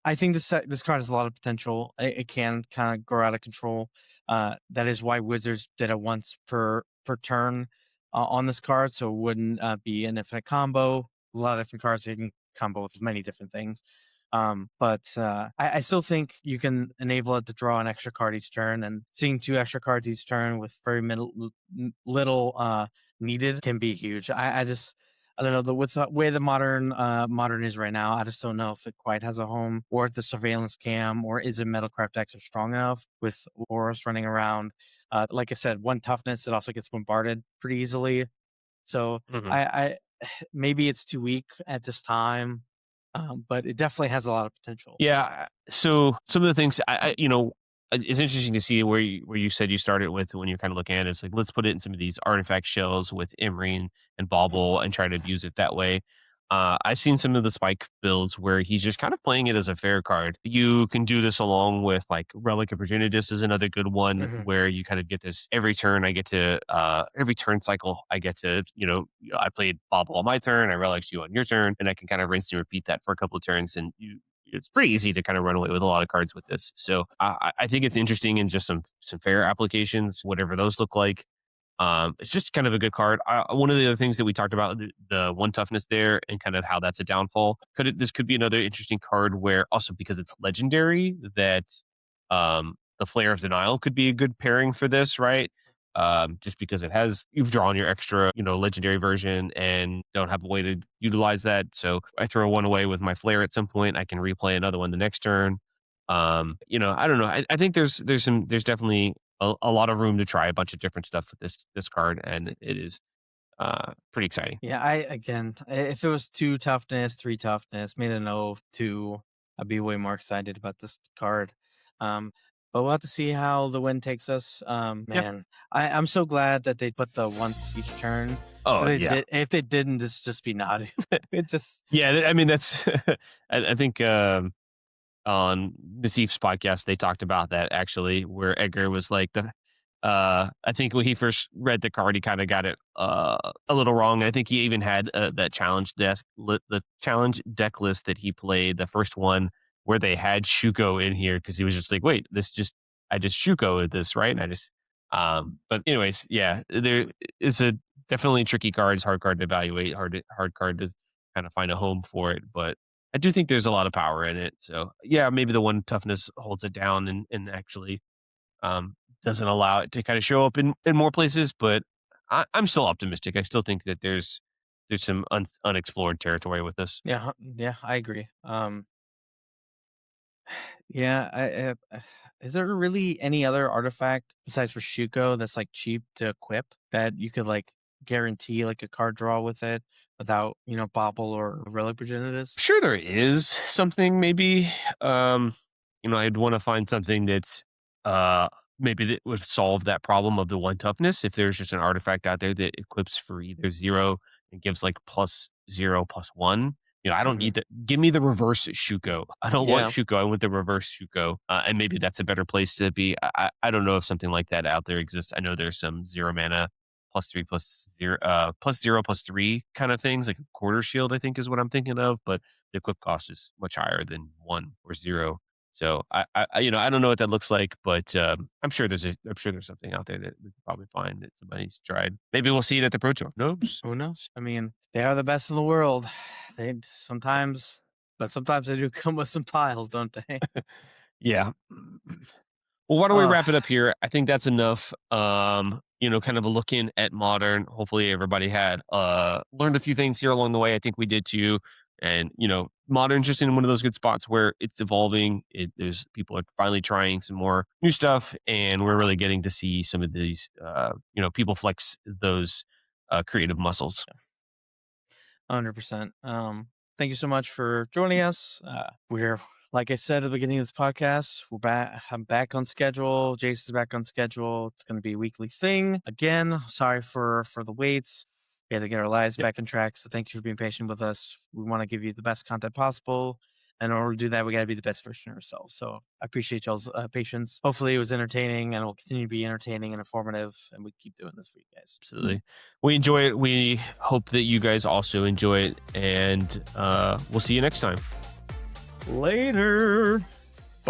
I think this card has a lot of potential. It can kind of grow out of control. That is why Wizards did it once per turn on this card, so it wouldn't be an infinite combo. A lot of different cards you can combo with many different things. I still think you can enable it to draw an extra card each turn, and seeing 2 extra cards each turn with very little needed can be huge. I don't know, with the way the modern is right now, I just don't know if it quite has a home, or if the surveillance cam or is it Metalcraft decks are strong enough with Boros running around. Like I said, one toughness, it also gets bombarded pretty easily. So Mhm. I maybe it's too weak at this time, but it definitely has a lot of potential. Yeah. So some of the things it's interesting to see where you said you started with when you're kind of looking at it. It's like, let's put it in some of these artifact shells with Imrine and Bauble and try to use it that way. I've seen some of the spike builds where he's just kind of playing it as a fair card. You can do this along with like Relic of Virginitas is another good one Mhm. where you kind of get this every turn. I get to every turn cycle. I get to I played Bauble on my turn. I relics you on your turn, and I can kind of rinse and repeat that for a couple of turns. And it's pretty easy to kind of run away with a lot of cards with this. So I think it's interesting in just some fair applications, whatever those look like. It's just kind of a good card. One of the other things that we talked about, the one toughness there, and kind of how that's a downfall. This could be another interesting card where also because it's legendary that the Flare of Denial could be a good pairing for this, right? Just because you've drawn your extra, legendary version and don't have a way to utilize that. So I throw one away with my Flare at some point. I can replay another one the next turn. I don't know. I think there's definitely a lot of room to try a bunch of different stuff with this card, and it is pretty exciting. Yeah, if it was 2 toughness, 3 toughness, made an O of 2, I'd be way more excited about this card. Um, but we'll have to see how the wind takes us. Yeah. Man, I'm so glad that they put the once each turn, Oh because they yeah. did if they didn't, this just be naughty. It just I mean that's I think on Nassif's podcast they talked about that actually, where Edgar was like I think when he first read the card, he kind of got it a little wrong. I think he even had that the challenge deck list that he played, the first one where they had Shuko in here because he was just like, wait, I just Shuko at this, right? And I just, but anyways, yeah, there is a definitely tricky card. It's hard card to evaluate, hard card to kind of find a home for it, but I do think there's a lot of power in it. So yeah, maybe the one toughness holds it down and actually doesn't allow it to kind of show up in more places, but I'm still optimistic. I still think that there's some unexplored territory with this. yeah, yeah, I agree. Yeah, is there really any other artifact besides for Shuko that's like cheap to equip that you could like guarantee like a card draw with it without, Bobble or Relic Progenitus? Sure there is something maybe, um, I'd wanna find something that's, uh, maybe that would solve that problem of the 1 toughness. If there's just an artifact out there that equips for either 0 and gives, like, +0, +1, I don't Mhm. need the give me the reverse Shuko. I don't want Yeah. Shuko, I want the reverse Shuko, and maybe that's a better place to be. I don't know if something like that out there exists. I know there's some 0 mana +3 +0, +0 +3 kind of things, like a quarter shield, I think is what I'm thinking of, but the equip cost is much higher than 1 or 0. So I don't know what that looks like, but I'm sure there's something out there that we could probably find that somebody's tried. Maybe we'll see it at the Pro Tour. Knows? Who knows? I mean, they are the best in the world. Sometimes, but sometimes they do come with some piles, don't they? Yeah. Well, why don't we Uh, wrap it up here? I think that's enough. Kind of a look in at modern. Hopefully everybody had learned a few things here along the way. I think we did too. And modern's just in one of those good spots where it's evolving. There's people are finally trying some more new stuff, and we're really getting to see some of these people flex those creative muscles. 100%. Thank you so much for joining us. We're, like I said at the beginning of this podcast, we're back. I'm back on schedule. Jason's back on schedule. It's going to be a weekly thing again. Sorry for the waits. We had to get our lives Yep, back on track. So thank you for being patient with us. We want to give you the best content possible. And in order to do that, we got to be the best version of ourselves. So I appreciate y'all's patience. Hopefully, it was entertaining and will continue to be entertaining and informative. And we keep doing this for you guys. absolutely. We enjoy it. We hope that you guys also enjoy it, and we'll see you next time. Later.